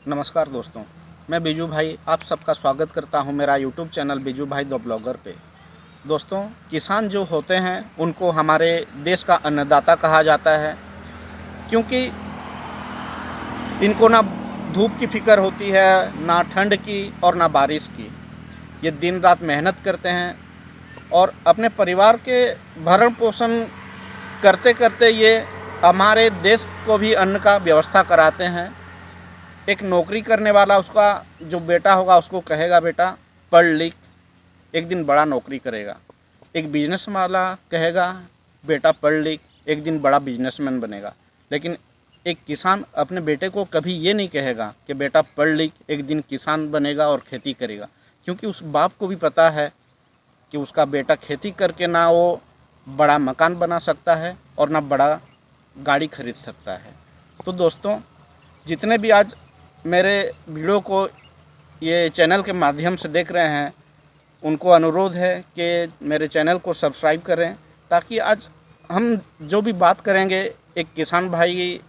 नमस्कार दोस्तों, मैं बिजू भाई आप सबका स्वागत करता हूं मेरा यूट्यूब चैनल बिजू भाई द ब्लॉगर पे। दोस्तों, किसान जो होते हैं उनको हमारे देश का अन्नदाता कहा जाता है, क्योंकि इनको ना धूप की फिक्र होती है, ना ठंड की और ना बारिश की। ये दिन रात मेहनत करते हैं और अपने परिवार के भरण पोषण करते करते ये हमारे देश को भी अन्न का व्यवस्था कराते हैं। एक नौकरी करने वाला उसका जो बेटा होगा उसको कहेगा बेटा पढ़ लिख, एक दिन बड़ा नौकरी करेगा। एक बिजनेस वाला कहेगा बेटा पढ़ लिख, एक दिन बड़ा बिजनेसमैन बनेगा। लेकिन एक किसान अपने बेटे को कभी ये नहीं कहेगा कि बेटा पढ़ लिख, एक दिन किसान बनेगा और खेती करेगा, क्योंकि उस बाप को भी पता है कि उसका बेटा खेती करके ना वो बड़ा मकान बना सकता है और ना बड़ा गाड़ी खरीद सकता है। तो दोस्तों, जितने भी आज मेरे वीडियो को ये चैनल के माध्यम से देख रहे हैं, उनको अनुरोध है कि मेरे चैनल को सब्सक्राइब करें, ताकि आज हम जो भी बात करेंगे एक किसान भाई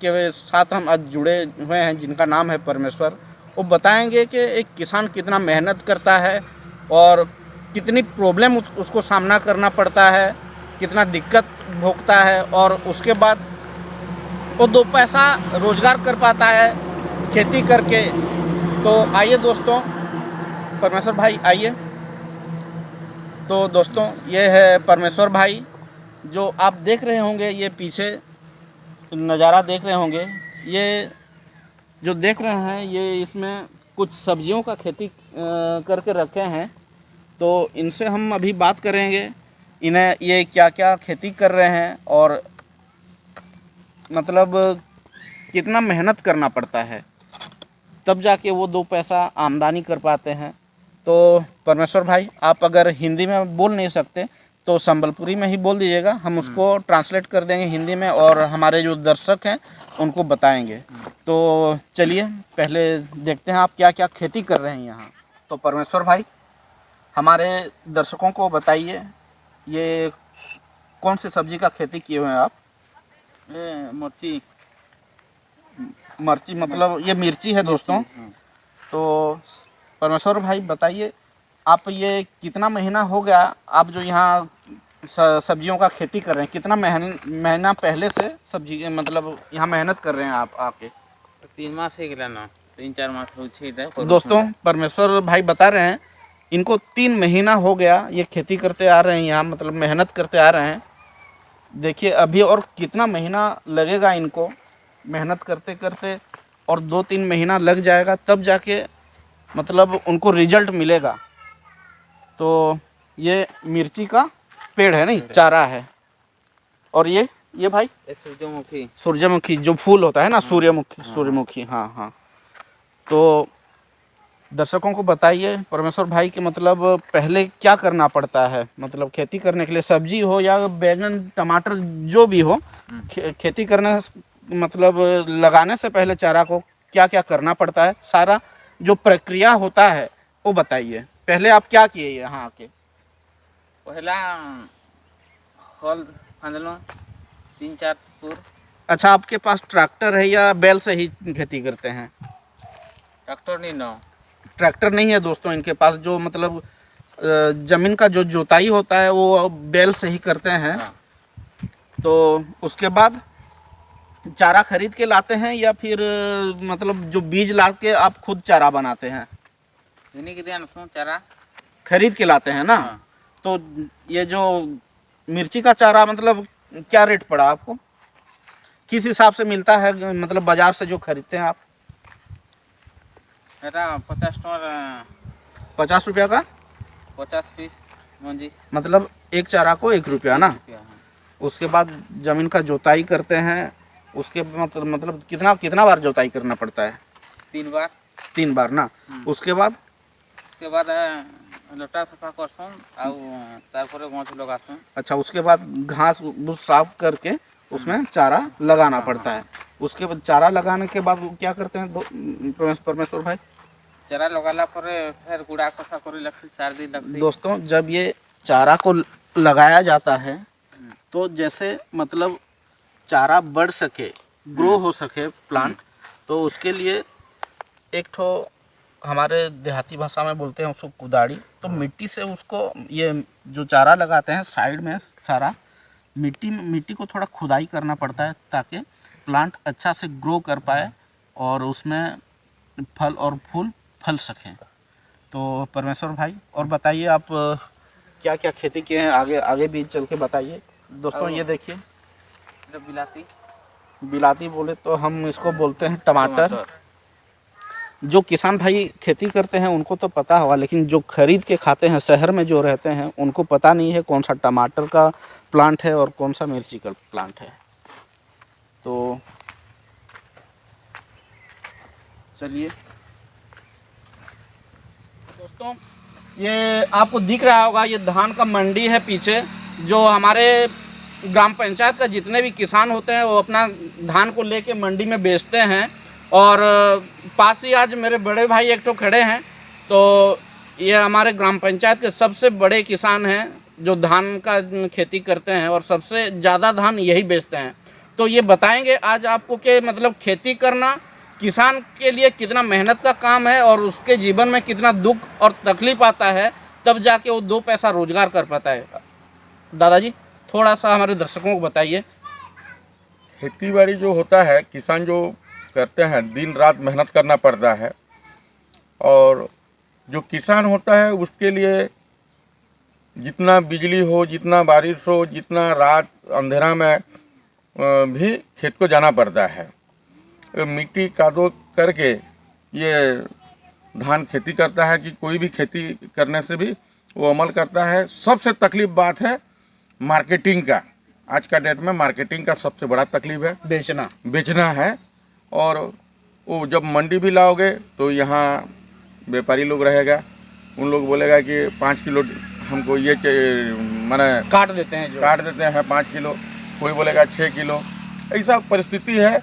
के साथ हम आज जुड़े हुए हैं जिनका नाम है परमेश्वर। वो बताएंगे कि एक किसान कितना मेहनत करता है और कितनी प्रॉब्लम उसको सामना करना पड़ता है, कितना दिक्कत भोगता है और उसके बाद वो दो पैसा रोज़गार कर पाता है खेती करके। तो आइए दोस्तों, परमेश्वर भाई आइए। तो दोस्तों, ये है परमेश्वर भाई, जो आप देख रहे होंगे, ये पीछे नज़ारा देख रहे होंगे। ये जो देख रहे हैं ये इसमें कुछ सब्जियों का खेती करके रखे हैं। तो इनसे हम अभी बात करेंगे, इन्हें ये क्या क्या खेती कर रहे हैं और मतलब कितना मेहनत करना पड़ता है, तब जाके वो दो पैसा आमदनी कर पाते हैं। तो परमेश्वर भाई, आप अगर हिंदी में बोल नहीं सकते तो संबलपुरी में ही बोल दीजिएगा, हम उसको ट्रांसलेट कर देंगे हिंदी में और हमारे जो दर्शक हैं उनको बताएंगे। तो चलिए पहले देखते हैं आप क्या क्या खेती कर रहे हैं यहाँ। तो परमेश्वर भाई, हमारे दर्शकों को बताइए, ये कौन सी सब्जी का खेती किए हुए हैं आप? मिर्ची मतलब ये मिर्ची है दोस्तों। तो परमेश्वर भाई बताइए, आप ये कितना महीना हो गया आप जो यहाँ सब्जियों का खेती कर रहे हैं, कितना महीना पहले से सब्जी मतलब यहाँ मेहनत कर रहे हैं आप आके? 3 मास हो गया ना, 3-4 मास हो। दोस्तों, परमेश्वर भाई बता रहे हैं इनको 3 महीना हो गया ये खेती करते आ रहे हैं यहाँ, मतलब मेहनत करते आ रहे हैं। देखिए अभी और कितना महीना लगेगा इनको मेहनत करते करते, और 2-3 महीना लग जाएगा, तब जाके मतलब उनको रिजल्ट मिलेगा। तो ये मिर्ची का पेड़ है, नहीं चारा है। और ये भाई सूरजमुखी जो फूल होता है ना, सूर्यमुखी। हाँ। तो दर्शकों को बताइए परमेश्वर भाई कि मतलब पहले क्या करना पड़ता है, मतलब खेती करने के लिए, सब्जी हो या बैंगन टमाटर जो भी हो, खेती करने मतलब लगाने से पहले चारा को क्या क्या करना पड़ता है, सारा जो प्रक्रिया होता है वो बताइए। पहले आप क्या किए यहाँ आके? पहला हल फांदलो 3-4 फुट। अच्छा, आपके पास ट्रैक्टर है या बैल से ही खेती करते हैं? ट्रैक्टर नहीं है दोस्तों इनके पास। जो मतलब ज़मीन का जो जोताई होता है वो बैल से ही करते हैं। हाँ। तो उसके बाद चारा खरीद के लाते हैं या फिर मतलब जो बीज ला के आप खुद चारा बनाते हैं? चारा खरीद के लाते हैं ना। हाँ। तो ये जो मिर्ची का चारा मतलब क्या रेट पड़ा आपको, किस हिसाब से मिलता है, मतलब बाजार से जो खरीदते हैं आप? 50 रुपया का 50 पीस मंजी, मतलब एक चारा को 1 रुपया ना। उसके बाद ज़मीन का जोताई करते हैं, उसके मतलब कितना बार जोताई करना पड़ता है? 3 बार। 3 बार ना। उसके बाद उसके बाद लोटा सफा करसन आउ तारपरे गछ लगासन। अच्छा, उसके बाद घास भूस साफ करके उसमें चारा लगाना पड़ता है। उसके बाद चारा लगाने के बाद वो क्या करते हैं परमेश्वर भाई? चारा लगाला पर फिर गुड़ा कसा करे लगसी 4 दिन लगसी। दोस्तों, जब ये चारा को लगाया जाता है तो जैसे मतलब चारा बढ़ सके, ग्रो हो सके प्लांट, तो उसके लिए एक ठो हमारे देहाती भाषा में बोलते हैं उसको कुदाड़ी। तो मिट्टी से उसको ये जो चारा लगाते हैं साइड में सारा मिट्टी को थोड़ा खुदाई करना पड़ता है ताकि प्लांट अच्छा से ग्रो कर पाए और उसमें फल और फूल फल सकें। तो परमेश्वर भाई और बताइए, आप क्या क्या खेती किए हैं, आगे भी चल के बताइए। दोस्तों ये देखिए, बिलाती बोले तो हम इसको बोलते हैं टमाटर। जो किसान भाई खेती करते हैं उनको तो पता होगा, लेकिन जो खरीद के खाते हैं शहर में जो रहते हैं उनको पता नहीं है कौन सा टमाटर का प्लांट है और कौन सा मिर्ची का प्लांट है। तो चलिए दोस्तों, ये आपको दिख रहा होगा, ये धान का मंडी है पीछे। जो हमारे ग्राम पंचायत का जितने भी किसान होते हैं वो अपना धान को लेके मंडी में बेचते हैं। और पास ही आज मेरे बड़े भाई एक तो खड़े हैं, तो ये हमारे ग्राम पंचायत के सबसे बड़े किसान हैं जो धान का खेती करते हैं और सबसे ज़्यादा धान यही बेचते हैं। तो ये बताएंगे आज आपको कि मतलब खेती करना किसान के लिए कितना मेहनत का काम है और उसके जीवन में कितना दुख और तकलीफ आता है, तब जाके वो 2 पैसा रोजगार कर पाता है। दादाजी थोड़ा सा हमारे दर्शकों को बताइए। खेती बाड़ी जो होता है, किसान जो करते हैं, दिन रात मेहनत करना पड़ता है। और जो किसान होता है उसके लिए जितना बिजली हो, जितना बारिश हो, जितना रात अंधेरा में भी खेत को जाना पड़ता है। मिट्टी कादो करके ये धान खेती करता है कि कोई भी खेती करने से भी वो अमल करता है। सबसे तकलीफ बात है मार्केटिंग का। आज का डेट में मार्केटिंग का सबसे बड़ा तकलीफ है, बेचना है। और वो जब मंडी भी लाओगे तो यहाँ व्यापारी लोग रहेगा, उन लोग बोलेगा कि 5 किलो हमको ये माने काट देते हैं 5 किलो, कोई बोलेगा 6 किलो। ऐसा परिस्थिति है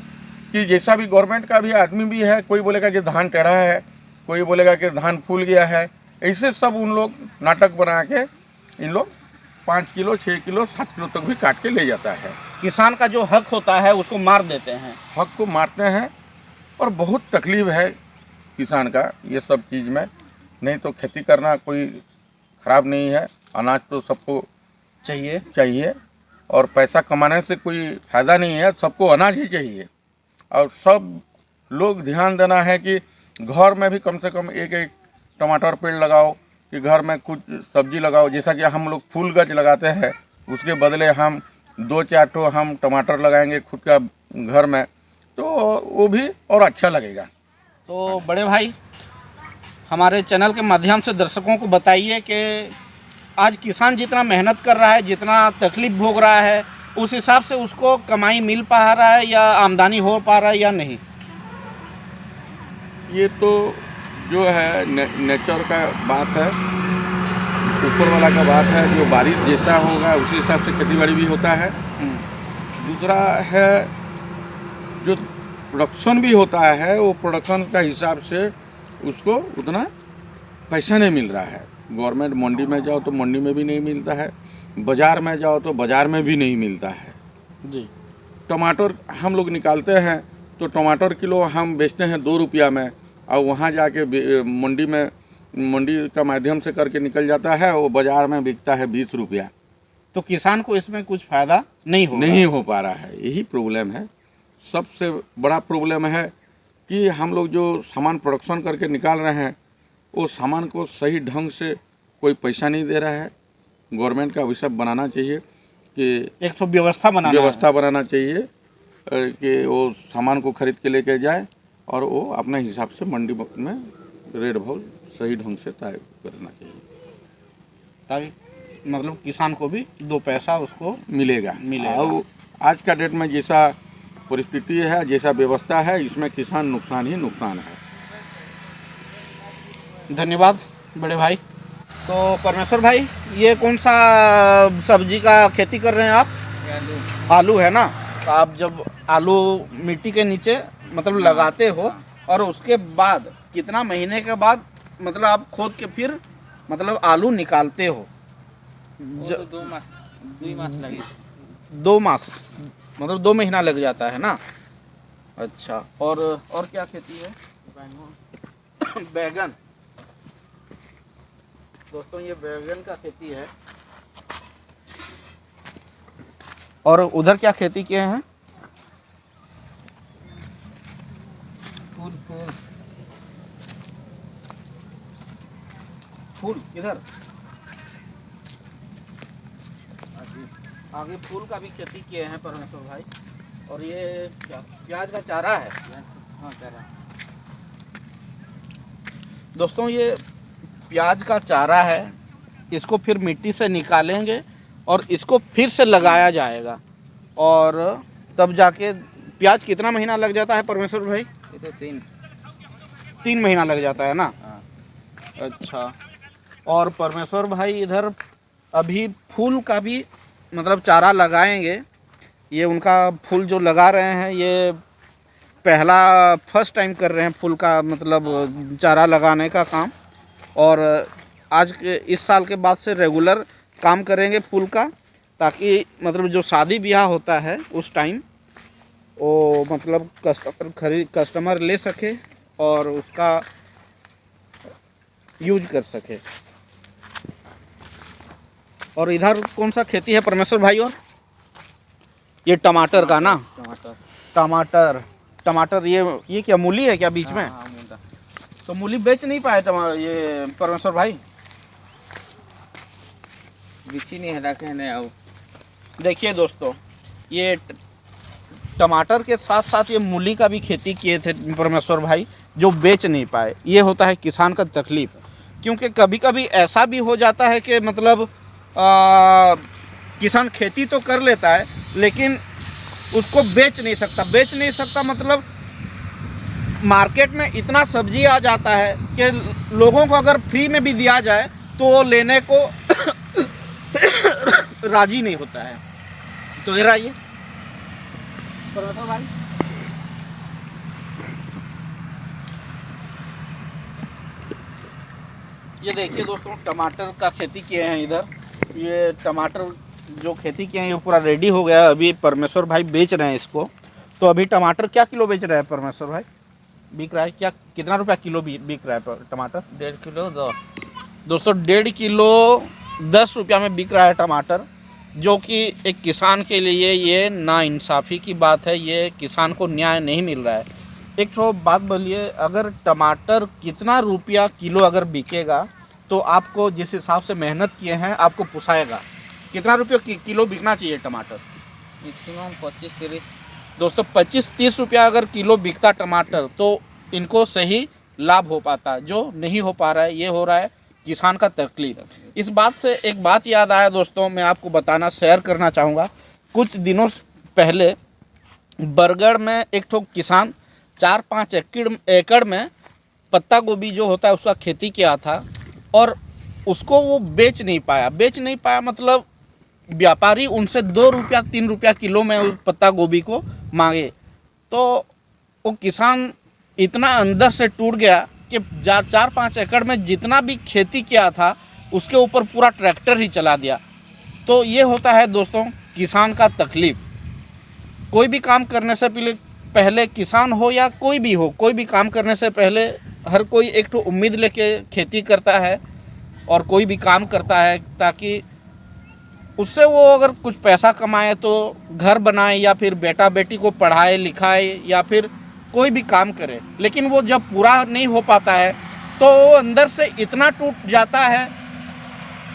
कि जैसा भी गवर्नमेंट का भी आदमी भी है, कोई बोलेगा कि धान टेढ़ा है, कोई बोलेगा कि धान फूल गया है। ऐसे सब उन लोग नाटक बना के इन लोग 5 किलो 6 किलो 7 किलो तक भी काट के ले जाता है। किसान का जो हक होता है उसको मार देते हैं, हक को मारते हैं। और बहुत तकलीफ है किसान का ये सब चीज़ में। नहीं तो खेती करना कोई ख़राब नहीं है, अनाज तो सबको चाहिए और पैसा कमाने से कोई फ़ायदा नहीं है, सबको अनाज ही चाहिए। और सब लोग ध्यान देना है कि घर में भी कम से कम एक टमाटर पेड़ लगाओ, कि घर में कुछ सब्जी लगाओ। जैसा कि हम लोग फूल गज लगाते हैं, उसके बदले हम 2-4 ठो हम टमाटर लगाएंगे खुद का घर में, तो वो भी और अच्छा लगेगा। तो बड़े भाई, हमारे चैनल के माध्यम से दर्शकों को बताइए कि आज किसान जितना मेहनत कर रहा है, जितना तकलीफ भोग रहा है, उस हिसाब से उसको कमाई मिल पा रहा है या आमदनी हो पा रहा है या नहीं? ये तो जो है नेचर का बात है, ऊपर वाला का बात है। जो बारिश जैसा होगा उसी हिसाब से खेती बाड़ी भी होता है। दूसरा है जो प्रोडक्शन भी होता है, वो प्रोडक्शन का हिसाब से उसको उतना पैसा नहीं मिल रहा है। गवर्नमेंट मंडी में जाओ तो मंडी में भी नहीं मिलता है, बाज़ार में जाओ तो बाज़ार में भी नहीं मिलता है जी। टमाटर हम लोग निकालते हैं तो टमाटर किलो हम बेचते हैं 2 रुपया में, और वहाँ जाके मंडी का माध्यम से करके निकल जाता है, वो बाज़ार में बिकता है 20 रुपया। तो किसान को इसमें कुछ फ़ायदा नहीं हो पा रहा है। यही प्रॉब्लम है, सबसे बड़ा प्रॉब्लम है कि हम लोग जो सामान प्रोडक्शन करके निकाल रहे हैं वो सामान को सही ढंग से कोई पैसा नहीं दे रहा है। गवर्नमेंट का विषय बनाना चाहिए कि एक तो व्यवस्था बनाना चाहिए कि वो सामान को खरीद के लेके जाए और वो अपने हिसाब से मंडी में रेट भाव सही ढंग से तय करना चाहिए, ताकि मतलब किसान को भी 2 पैसा उसको मिलेगा। और आज का डेट में जैसा परिस्थिति है, जैसा व्यवस्था है, इसमें किसान नुकसान ही नुकसान है। धन्यवाद बड़े भाई। तो परमेश्वर भाई, ये कौन सा सब्जी का खेती कर रहे हैं आप? आलू। आलू है ना। तो आप जब आलू मिट्टी के नीचे मतलब लगाते हो, और उसके बाद कितना महीने के बाद मतलब आप खोद के फिर मतलब आलू निकालते हो? वो तो 2 मास 2 मास लगे। 2 मास मतलब 2 महीना लग जाता है ना। अच्छा, और क्या खेती है? बैगन। दोस्तों ये बैगन का खेती है। और उधर क्या खेती किए हैं? फूल फूल फूल इधर आगे फूल का भी खेती किए हैं परमेश्वर भाई। और ये प्याज का चारा है। हाँ चारा। दोस्तों ये प्याज का चारा है। इसको फिर मिट्टी से निकालेंगे और इसको फिर से लगाया जाएगा, और तब जाके प्याज कितना महीना लग जाता है परमेश्वर भाई? ये तो 3 महीना लग जाता है ना। हाँ। अच्छा, और परमेश्वर भाई इधर अभी फूल का भी मतलब चारा लगाएंगे। ये उनका फूल जो लगा रहे हैं, ये फर्स्ट टाइम कर रहे हैं फूल का मतलब चारा लगाने का काम। और आज के इस साल के बाद से रेगुलर काम करेंगे फूल का, ताकि मतलब जो शादी ब्याह होता है उस टाइम वो मतलब कस्टमर ले सके और उसका यूज कर सके। और इधर कौन सा खेती है परमेश्वर भाई? और ये टमाटर का ना। टमाटर ये क्या मूली है क्या बीच में? हाँ, मूला। तो मूली बेच नहीं पाए ये परमेश्वर भाई? बिची नहीं रखे नहीं आओ। देखिए दोस्तों, ये टमाटर के साथ साथ ये मूली का भी खेती किए थे परमेश्वर भाई, जो बेच नहीं पाए। ये होता है किसान का तकलीफ, क्योंकि कभी कभी ऐसा भी हो जाता है कि मतलब किसान खेती तो कर लेता है लेकिन उसको बेच नहीं सकता मतलब मार्केट में इतना सब्जी आ जाता है कि लोगों को अगर फ्री में भी दिया जाए तो वो लेने को राजी नहीं होता है। तो इधर आइए परमेश्वर भाई। ये देखिए दोस्तों, टमाटर का खेती किए हैं इधर। ये टमाटर जो खेती किए हैं ये पूरा रेडी हो गया है। अभी परमेश्वर भाई बेच रहे हैं इसको। तो अभी टमाटर क्या किलो बेच रहे हैं परमेश्वर भाई? बिक रहा है क्या? कितना रुपया किलो बिक रहा है टमाटर? 1.5 किलो 10। दोस्तों 1.5 किलो 10 रुपया में बिक रहा है टमाटर, जो कि एक किसान के लिए ये नाइंसाफ़ी की बात है। ये किसान को न्याय नहीं मिल रहा है। एक तो बात बोलिए, अगर टमाटर कितना रुपया किलो अगर बिकेगा तो आपको जिस हिसाब से मेहनत किए हैं आपको पुसाएगा। कितना रुपये किलो बिकना चाहिए टमाटर? मैक्सिमम 25-30। दोस्तों 25-30 रुपया अगर किलो बिकता टमाटर तो इनको सही लाभ हो पाता, जो नहीं हो पा रहा है। ये हो रहा है किसान का तकलीफ। इस बात से एक बात याद आया दोस्तों, मैं आपको बताना शेयर करना चाहूँगा। कुछ दिनों पहले बरगढ़ में एक ठो किसान 4-5 एकड़ में पत्ता गोभी जो होता है उसका खेती किया था, और उसको वो बेच नहीं पाया मतलब व्यापारी उनसे 2 रुपया 3 रुपया किलो में उस पत्ता गोभी को मांगे। तो वो किसान इतना अंदर से टूट गया कि 4-5 एकड़ में जितना भी खेती किया था उसके ऊपर पूरा ट्रैक्टर ही चला दिया। तो ये होता है दोस्तों किसान का तकलीफ। कोई भी काम करने से पहले किसान हो या कोई भी हो, कोई भी काम करने से पहले हर कोई एक तो उम्मीद लेके खेती करता है और कोई भी काम करता है ताकि उससे वो अगर कुछ पैसा कमाए तो घर बनाए या फिर बेटा बेटी को पढ़ाए लिखाए या फिर कोई भी काम करे। लेकिन वो जब पूरा नहीं हो पाता है तो वो अंदर से इतना टूट जाता है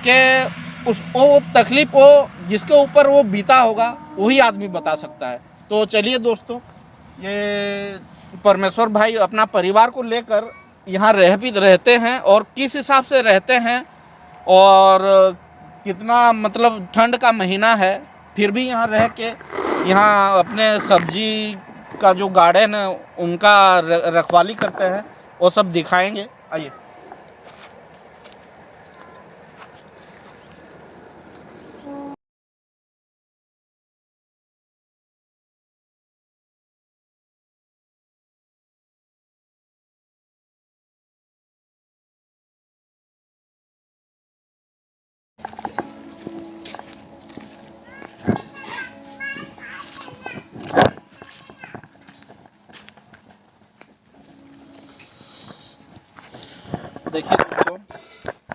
कि वो तकलीफ वो जिसके ऊपर वो बीता होगा वही आदमी बता सकता है। तो चलिए दोस्तों, ये परमेश्वर भाई अपना परिवार को लेकर यहाँ रहते हैं, और किस हिसाब से रहते हैं और कितना मतलब ठंड का महीना है फिर भी यहाँ रह के यहाँ अपने सब्जी का जो गार्डन है उनका रखवाली करते हैं, वो सब दिखाएंगे। आइए। देखिए दोस्तों,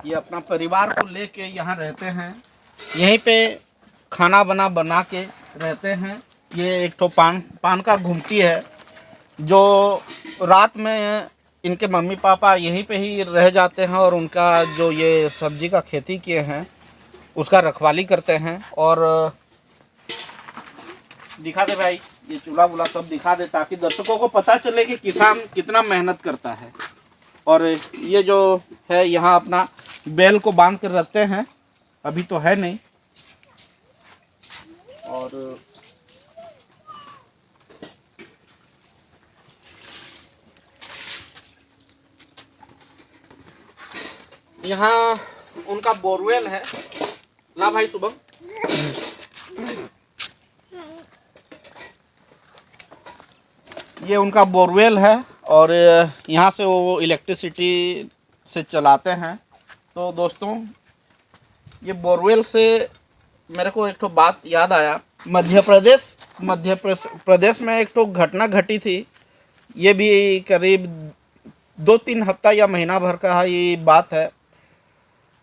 ये अपना परिवार को लेके यहाँ रहते हैं, यहीं पे खाना बना के रहते हैं। ये एक तो पान का घुमटी है जो रात में इनके मम्मी पापा यहीं पे ही रह जाते हैं और उनका जो ये सब्जी का खेती किए हैं उसका रखवाली करते हैं। और दिखा दे भाई, ये चूल्हा वूल्हा सब दिखा दे ताकि दर्शकों को पता चले कि किसान कितना मेहनत करता है। और ये जो है यहाँ अपना बैल को बांध कर रखते हैं, अभी तो है नहीं। और यहाँ उनका बोरवेल है। ला भाई शुभम, ये उनका बोरवेल है और यहाँ से वो इलेक्ट्रिसिटी से चलाते हैं। तो दोस्तों, ये बोरवेल से मेरे को एक तो बात याद आया। मध्य प्रदेश में एक तो घटना घटी थी। ये भी करीब 2-3 हफ्ता या महीना भर का ये बात है।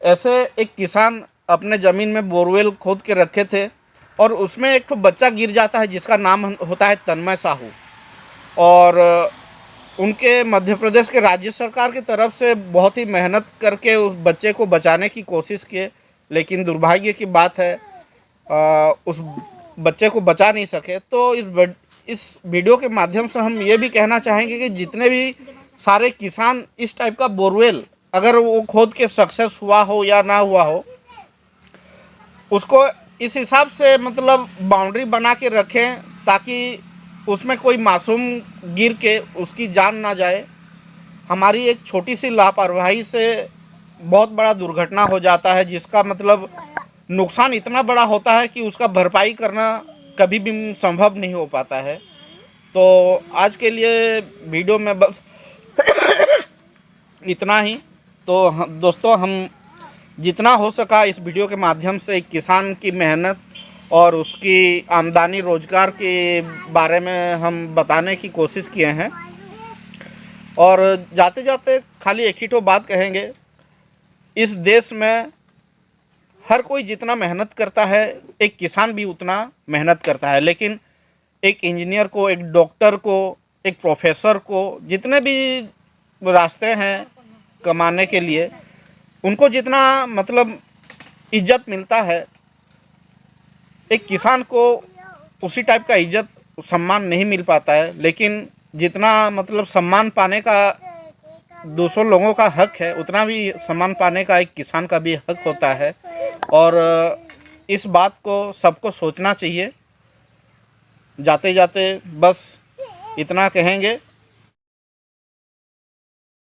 ऐसे एक किसान अपने ज़मीन में बोरवेल खोद के रखे थे और उसमें एक तो बच्चा गिर जाता है जिसका नाम होता है तन्मय साहू। और उनके मध्य प्रदेश के राज्य सरकार की तरफ से बहुत ही मेहनत करके उस बच्चे को बचाने की कोशिश किए, लेकिन दुर्भाग्य की बात है उस बच्चे को बचा नहीं सके। तो इस वीडियो के माध्यम से हम ये भी कहना चाहेंगे कि जितने भी सारे किसान इस टाइप का बोरवेल अगर वो खोद के सक्सेस हुआ हो या ना हुआ हो, उसको इस हिसाब से मतलब बाउंड्री बना के रखें ताकि उसमें कोई मासूम गिर के उसकी जान ना जाए। हमारी एक छोटी सी लापरवाही से बहुत बड़ा दुर्घटना हो जाता है जिसका मतलब नुकसान इतना बड़ा होता है कि उसका भरपाई करना कभी भी संभव नहीं हो पाता है। तो आज के लिए वीडियो में बस इतना ही। तो दोस्तों, हम जितना हो सका इस वीडियो के माध्यम से किसान की मेहनत और उसकी आमदनी रोजगार के बारे में हम बताने की कोशिश किए हैं। और जाते जाते खाली एक ही तो बात कहेंगे, इस देश में हर कोई जितना मेहनत करता है एक किसान भी उतना मेहनत करता है। लेकिन एक इंजीनियर को, एक डॉक्टर को, एक प्रोफेसर को, जितने भी रास्ते हैं कमाने के लिए, उनको जितना मतलब इज्जत मिलता है, एक किसान को उसी टाइप का इज्जत सम्मान नहीं मिल पाता है। लेकिन जितना मतलब सम्मान पाने का दूसरों लोगों का हक है, उतना भी सम्मान पाने का एक किसान का भी हक होता है। और इस बात को सबको सोचना चाहिए। जाते जाते बस इतना कहेंगे।